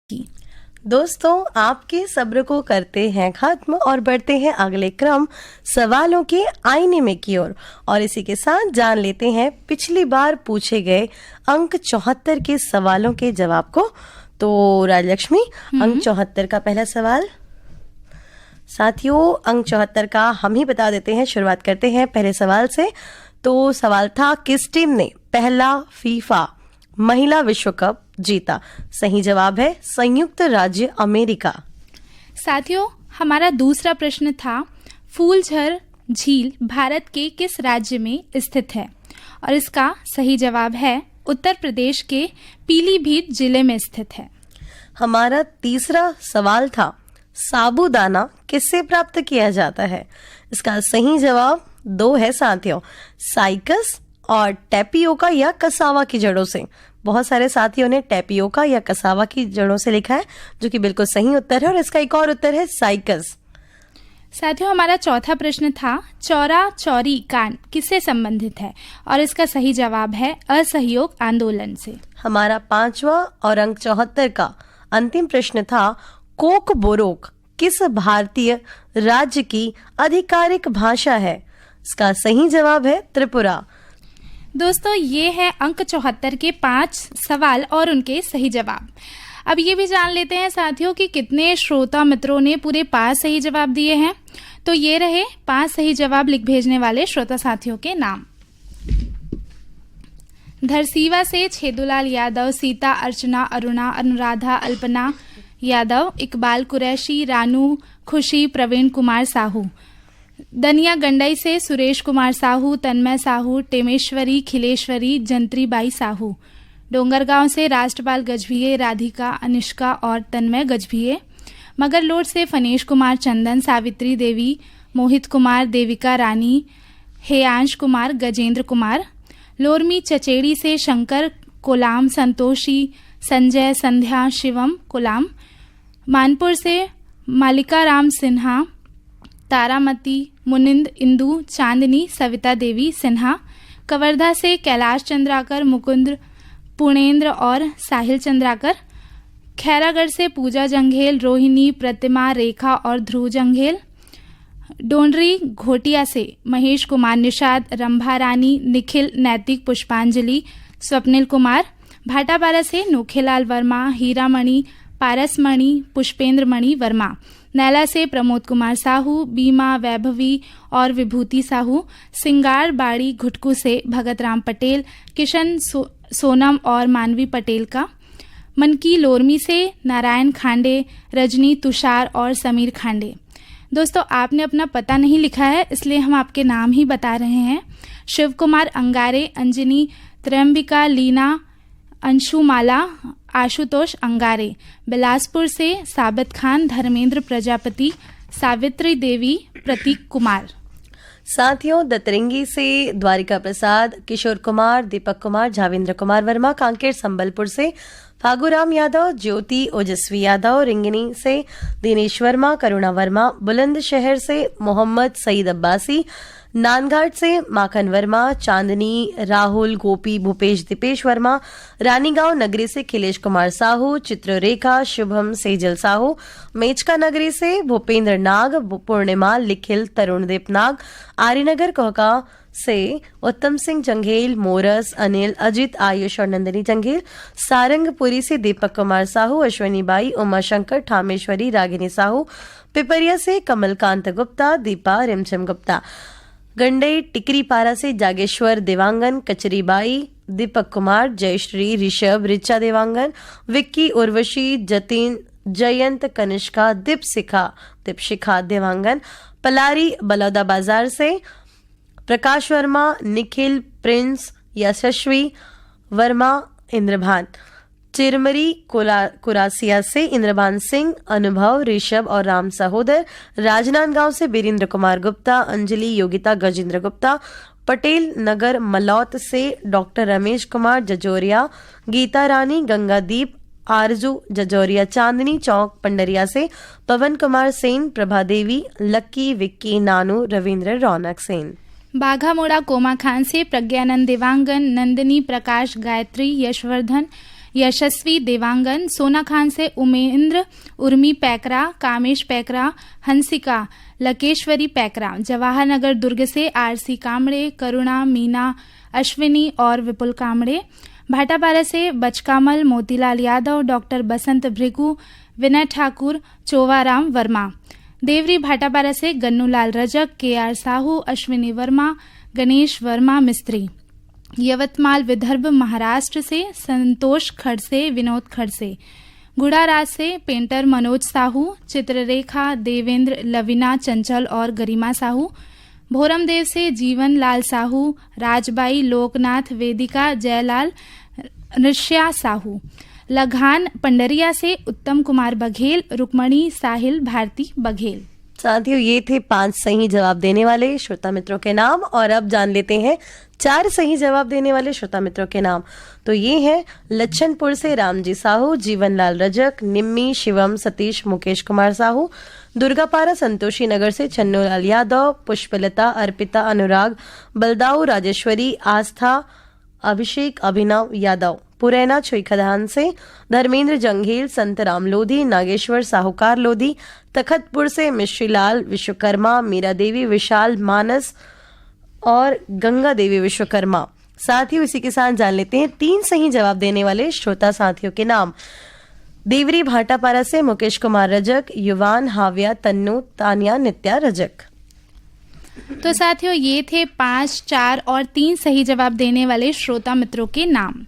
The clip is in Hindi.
की। दोस्तों, आपके सब्र को करते हैं खत्म और बढ़ते हैं अगले क्रम सवालों के आईने में की ओर। और इसी के साथ जान लेते हैं पिछली बार पूछे गए अंक 74 के सवालों के जवाब को। तो राजलक्ष्मी, अंक 74 का पहला सवाल। साथियों, अंक 74 का हम ही बता देते हैं। शुरुआत करते हैं पहले सवाल से। तो सवाल था, किस टीम ने पहला फीफा महिला विश्व कप जीता? सही जवाब है संयुक्त राज्य अमेरिका। साथियों, हमारा दूसरा प्रश्न था, फूलझर झील भारत के किस राज्य में स्थित है? और इसका सही जवाब है उत्तर प्रदेश के पीलीभीत जिले में स्थित है। हमारा तीसरा सवाल था, साबूदाना किससे प्राप्त किया जाता है? इसका सही जवाब 2 है साथियों, साइकस और टैपियोका या कसावा की जड़ों से। बहुत सारे साथियों ने टैपियोका या कसावा की जड़ों से लिखा है, जो कि बिल्कुल सही उत्तर है। और इसका एक और उत्तर है साइकस। साथियों, हमारा चौथा प्रश्न था, चौरा चौरी कांड किससे संबंधित है? और इसका सही जवाब है असहयोग आंदोलन से। हमारा पांचवा और अंक 74 का अंतिम प्रश्न था, कोक बोरोक किस भारतीय राज्य की आधिकारिक भाषा है? इसका सही जवाब है त्रिपुरा। दोस्तों, ये है अंक 74 के 5 सवाल और उनके सही जवाब। अब ये भी जान लेते हैं साथियों कि कितने श्रोता मित्रों ने पूरे 5 सही जवाब दिए हैं। तो ये रहे 5 सही जवाब लिख भेजने वाले श्रोता साथियों के नाम। धरसीवा से छेदुलाल यादव, सीता, अर्चना, अरुणा, अनुराधा, अल्पना यादव, इकबाल कुरैशी, रानू, खुशी, प्रवीण कुमार साहू। दनिया गंडई से सुरेश कुमार साहू, तन्मय साहू, टेमेश्वरी, खिलेश्वरी, जंत्रीबाई साहू। डोंगरगांव से राष्ट्रपाल गजभिये, राधिका, अनिष्का और तन्मय गजभिये। मगरलोड से फनेश कुमार चंदन, सावित्री देवी, मोहित कुमार, देविका रानी, हेयांश कुमार, गजेंद्र कुमार। लोरमी चचेड़ी से शंकर कोलाम, संतोषी, संजय, संध्या, शिवम कोलाम। मानपुर से मालिका राम सिन्हा, तारामती, मुनिंद, इंदु, चांदनी, सविता देवी सिन्हा। कवर्धा से कैलाश चंद्राकर, मुकुंद, पुणेंद्र और साहिल चंद्राकर। खैरागढ़ से पूजा जंघेल, रोहिणी, प्रतिमा, रेखा और ध्रुव जंघेल। डोंडरी घोटिया से महेश कुमार, निषाद, रंभा रानी, निखिल, नैतिक, पुष्पांजलि, स्वप्निल कुमार। भाटापारा से नोखेलाल वर्मा, हीरामणि, पारसमणि, पुष्पेंद्र मणि वर्मा। नैला से प्रमोद कुमार साहू, बीमा, वैभवी और विभूति साहू। सिंगार बाड़ी घुटकू से भगत राम पटेल, किशन, सोनम और मानवी पटेल का। मनकी लोरमी से नारायण खांडे, रजनी, तुषार और समीर खांडे। दोस्तों, आपने अपना पता नहीं लिखा है, इसलिए हम आपके नाम ही बता रहे हैं। शिव कुमार अंगारे, अंजनी, त्रयंबिका, लीना, अंशुमाला, आशुतोष अंगारे। बिलासपुर से साबित खान, धर्मेंद्र प्रजापति, सावित्री देवी, प्रतीक कुमार। साथियों, दतरंगी से द्वारिका प्रसाद, किशोर कुमार, दीपक कुमार, झावेंद्र कुमार वर्मा। कांकेर संबलपुर से फागुराम यादव, ज्योति ओजस्वी यादव। रिंगनी से दिनेश वर्मा, करुणा वर्मा। बुलंदशहर से मोहम्मद सईद अब्बासी। नानघाट से माखन वर्मा, चांदनी, राहुल, गोपी, भूपेश, दीपेश वर्मा। रानीगांव नगरी से खिलेश कुमार साहू, चित्ररेखा, शुभम, सेजल साहू। मेचका नगरी से भूपेंद्र नाग, पूर्णिमा, लिखिल, तरुणदीप नाग। आर्यनगर कोहका से उत्तम सिंह जंघेल, मोरस, अनिल, अजित, आयुष और नंदिनी जंघेल। सारंगपुरी से दीपक कुमार साहू, अश्वनी बाई, उमाशंकर, ठामेश्वरी, रागिनी साहू। पिपरिया से कमलकांत गुप्ता, दीपा, रिमझिम गुप्ता। गंडई टिकरीपारा से जागेश्वर देवांगन, कचरीबाई, दीपक कुमार, जयश्री, ऋषभ, रिचा देवांगन। विक्की, उर्वशी, जतिन, जयंत, कनिष्का, दीपशिखा देवांगन। पलारी बलौदा बाजार से प्रकाश वर्मा, निखिल, प्रिंस, यशस्वी वर्मा, इंद्रभान। चिरमरी कुरासिया से इंद्रभान सिंह, अनुभव, ऋषभ और राम सहोदर। राजनांदगांव से वीरेंद्र कुमार गुप्ता, अंजलि, योगिता, गजेंद्र गुप्ता। पटेल नगर मलौत से डॉक्टर रमेश कुमार, जजोरिया, गीता रानी, गंगादीप, आरजू, जजोरिया। चांदनी चौक पंडरिया से पवन कुमार सेन, प्रभा देवी, लक्की, विक्की, नानू, रविंद्र, रौनक सेन। बाघामोड़ा कोमा खान से प्रज्ञानंद देवांगन, नंदिनी, प्रकाश, गायत्री, यशवर्धन, यशस्वी देवांगन, सोनाखान से उमेंद्र, उर्मी पैकरा, कामेश पैकरा, हंसिका, लकेश्वरी पैकरा, जवाहर नगर दुर्ग से आरसी कामड़े, करुणा, मीना, अश्विनी और विपुल कामड़े, भाटापारा से बचकामल, मोतीलाल यादव, डॉक्टर बसंत भृगु, विनय ठाकुर, चोवाराम वर्मा, देवरी भाटापारा से गन्नूलाल रजक, केआर साहू, अश्विनी वर्मा, गणेश वर्मा मिस्त्री, यवतमाल विदर्भ महाराष्ट्र से संतोष खड़से, विनोद खड़से, गुड़ाराज से पेंटर मनोज साहू, चित्ररेखा, देवेंद्र, लविना चंचल और गरिमा साहू, भोरमदेव से जीवन लाल साहू, राजबाई, लोकनाथ, वेदिका, जयलाल, ऋष्या साहू, लघान पंडरिया से उत्तम कुमार बघेल, रुक्मणी, साहिल, भारती बघेल। साथियों, ये थे 5 सही जवाब देने वाले श्रोता मित्रों के नाम। और अब जान लेते हैं 4 सही जवाब देने वाले श्रोता मित्रों के नाम। तो ये हैं लच्छनपुर से रामजी साहू, जीवनलाल रजक, निम्मी, शिवम, सतीश, मुकेश कुमार साहू, दुर्गापारा संतोषी नगर से चन्नूलाल यादव, पुष्पलता, अर्पिता, अनुराग, बलदाऊ, राजेश्वरी, आस्था, अभिषेक, अभिनव यादव, पुरैना छुईखदान से धर्मेंद्र जंघेल, संतराम लोधी, नागेश्वर साहूकार लोधी, तखतपुर से मिश्रीलाल विश्वकर्मा, मीरा देवी, विशाल, मानस और गंगा देवी विश्वकर्मा। साथ ही इसी के साथ जान लेते हैं 3 सही जवाब देने वाले श्रोता साथियों के नाम। देवरी भाटापारा से मुकेश कुमार रजक, युवान, हाव्या, तन्नू, तानिया, नित्या रजक। तो साथियों, ये थे 5, 4 और 3 सही जवाब देने वाले श्रोता मित्रों के नाम।